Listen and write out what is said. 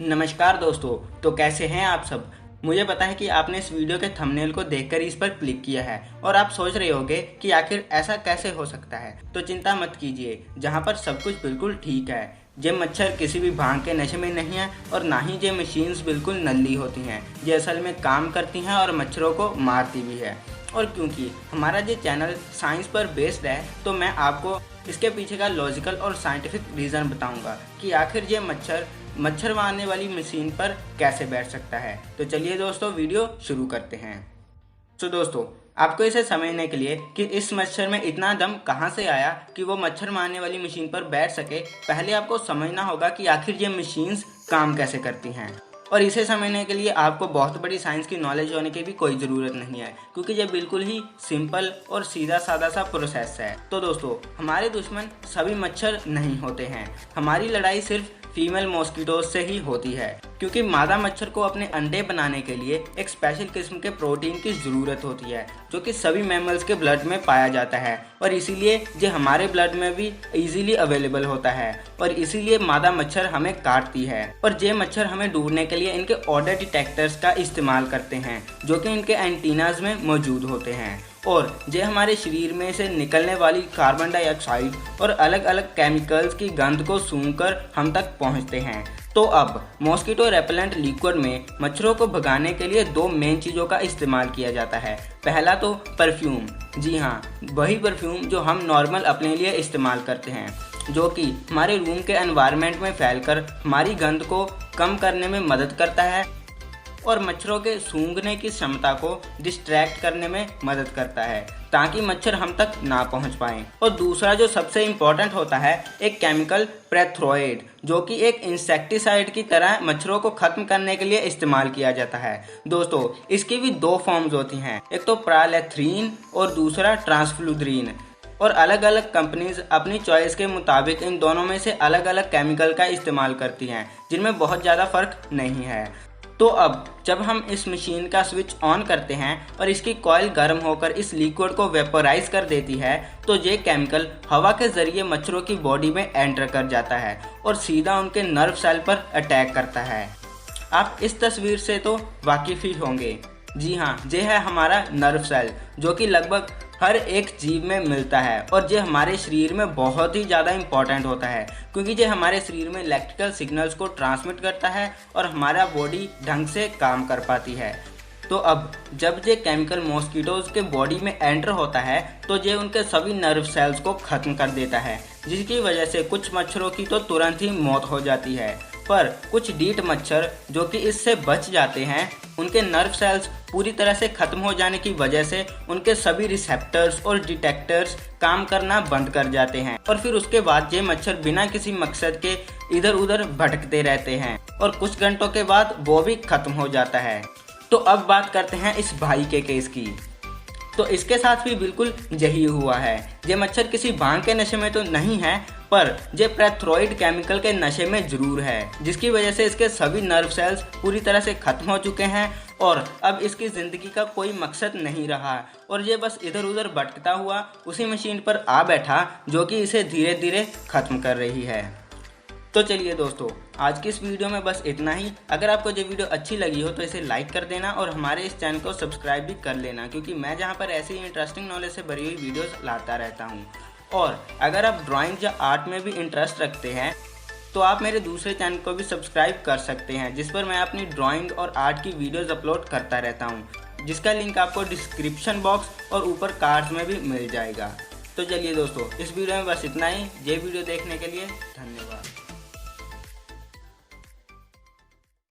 नमस्कार दोस्तों। तो कैसे हैं आप सब। मुझे पता है कि आपने इस वीडियो के थंबनेल को देखकर इस पर क्लिक किया है और आप सोच रहे होंगे कि आखिर ऐसा कैसे हो सकता है। तो चिंता मत कीजिए, जहां पर सब कुछ बिल्कुल ठीक है। ये मच्छर किसी भी भांग के नशे में नहीं है और ना ही ये मशीन्स बिल्कुल नल्ली होती हैं। ये असल में काम करती हैं और मच्छरों को मारती भी है। और क्योंकि हमारा ये चैनल साइंस पर बेस्ड है, तो मैं आपको इसके पीछे का लॉजिकल और साइंटिफिक रीज़न बताऊंगा कि आखिर ये मच्छर मारने वाली मशीन पर कैसे बैठ सकता है। तो चलिए दोस्तों, वीडियो शुरू करते हैं। तो दोस्तों, आपको इसे समझने के लिए कि इस मच्छर में इतना दम कहां से आया कि वो मच्छर मारने वाली मशीन पर बैठ सके, पहले आपको समझना होगा कि आखिर ये मशीन्स काम कैसे करती हैं। और इसे समझने के लिए आपको बहुत बड़ी साइंस की नॉलेज होने की भी कोई ज़रूरत नहीं है, क्योंकि ये बिल्कुल ही सिंपल और सीधा साधा सा प्रोसेस है। तो दोस्तों, हमारे दुश्मन सभी मच्छर नहीं होते हैं। हमारी लड़ाई सिर्फ फीमेल मॉस्किटोज से ही होती है, क्योंकि मादा मच्छर को अपने अंडे बनाने के लिए एक स्पेशल किस्म के प्रोटीन की ज़रूरत होती है, जो कि सभी मैमल्स के ब्लड में पाया जाता है और इसीलिए ये हमारे ब्लड में भी इजीली अवेलेबल होता है और इसीलिए मादा मच्छर हमें काटती है। और ये मच्छर हमें ढूंढने के लिए इनके ऑडर डिटेक्टर्स का इस्तेमाल करते हैं, जो कि इनके एंटीनाज में मौजूद होते हैं। और ये हमारे शरीर में से निकलने वाली कार्बन डाइऑक्साइड और अलग अलग केमिकल्स की गंध को सूंघकर हम तक पहुंचते हैं। तो अब मॉस्किटो रेपेलेंट लिक्विड में मच्छरों को भगाने के लिए दो मेन चीज़ों का इस्तेमाल किया जाता है। पहला तो परफ्यूम, जी हाँ, वही परफ्यूम जो हम नॉर्मल अपने लिए इस्तेमाल करते हैं, जो कि हमारे रूम के एनवायरनमेंट में फैलकर हमारी गंध को कम करने में मदद करता है और मच्छरों के सूंघने की क्षमता को डिस्ट्रैक्ट करने में मदद करता है, ताकि मच्छर हम तक ना पहुंच पाएं। और दूसरा जो सबसे इम्पोर्टेंट होता है, एक केमिकल प्रेथ्रोइड, जो कि एक इंसेक्टिसाइड की तरह मच्छरों को खत्म करने के लिए इस्तेमाल किया जाता है। दोस्तों, इसकी भी दो फॉर्म्स होती हैं, एक तो प्रालेथ्रीन और दूसरा ट्रांसफ्लुद्रीन। और अलग अलग कंपनीज अपनी चॉइस के मुताबिक इन दोनों में से अलग अलग केमिकल का इस्तेमाल करती हैं, जिनमें बहुत ज़्यादा फर्क नहीं है। तो अब जब हम इस मशीन का स्विच ऑन करते हैं और इसकी कॉइल गर्म होकर इस लिक्विड को वेपोराइज कर देती है, तो ये केमिकल हवा के जरिए मच्छरों की बॉडी में एंटर कर जाता है और सीधा उनके नर्व सेल पर अटैक करता है। आप इस तस्वीर से तो वाकिफ ही होंगे। जी हाँ, ये है हमारा नर्व सेल, जो कि लगभग हर एक जीव में मिलता है और ये हमारे शरीर में बहुत ही ज़्यादा इम्पॉर्टेंट होता है, क्योंकि ये हमारे शरीर में इलेक्ट्रिकल सिग्नल्स को ट्रांसमिट करता है और हमारा बॉडी ढंग से काम कर पाती है। तो अब जब ये केमिकल मॉस्किटोज के बॉडी में एंटर होता है, तो ये उनके सभी नर्व सेल्स को ख़त्म कर देता है, जिसकी वजह से कुछ मच्छरों की तो तुरंत ही मौत हो जाती है। पर कुछ डीट मच्छर जो कि इससे बच जाते हैं, उनके नर्व सेल्स पूरी तरह से खत्म हो जाने की वजह से उनके सभी रिसेप्टर्स और डिटेक्टर्स काम करना बंद कर जाते हैं और फिर उसके बाद ये मच्छर बिना किसी मकसद के इधर उधर भटकते रहते हैं और कुछ घंटों के बाद वो भी खत्म हो जाता है। तो अब बात करते हैं इस भाई के केस की। तो इसके साथ भी बिल्कुल यही हुआ है। ये मच्छर किसी भांग के नशे में तो नहीं है, पर ये प्रेथ्रोइड केमिकल के नशे में जरूर है, जिसकी वजह से इसके सभी नर्व सेल्स पूरी तरह से खत्म हो चुके हैं और अब इसकी ज़िंदगी का कोई मकसद नहीं रहा और ये बस इधर उधर भटकता हुआ उसी मशीन पर आ बैठा, जो कि इसे धीरे धीरे खत्म कर रही है। तो चलिए दोस्तों, आज की इस वीडियो में बस इतना ही। अगर आपको ये वीडियो अच्छी लगी हो तो इसे लाइक कर देना और हमारे इस चैनल को सब्सक्राइब भी कर लेना, क्योंकि मैं जहाँ पर ऐसी इंटरेस्टिंग नॉलेज से भरी हुई वीडियोस लाता रहता हूँ। और अगर आप ड्राइंग या आर्ट में भी इंटरेस्ट रखते हैं, तो आप मेरे दूसरे चैनल को भी सब्सक्राइब कर सकते हैं, जिस पर मैं अपनी ड्राइंग और आर्ट की वीडियोज़ अपलोड करता रहता हूँ, जिसका लिंक आपको डिस्क्रिप्शन बॉक्स और ऊपर कार्ड्स में भी मिल जाएगा। तो चलिए दोस्तों, इस वीडियो में बस इतना ही। ये वीडियो देखने के लिए धन्यवाद।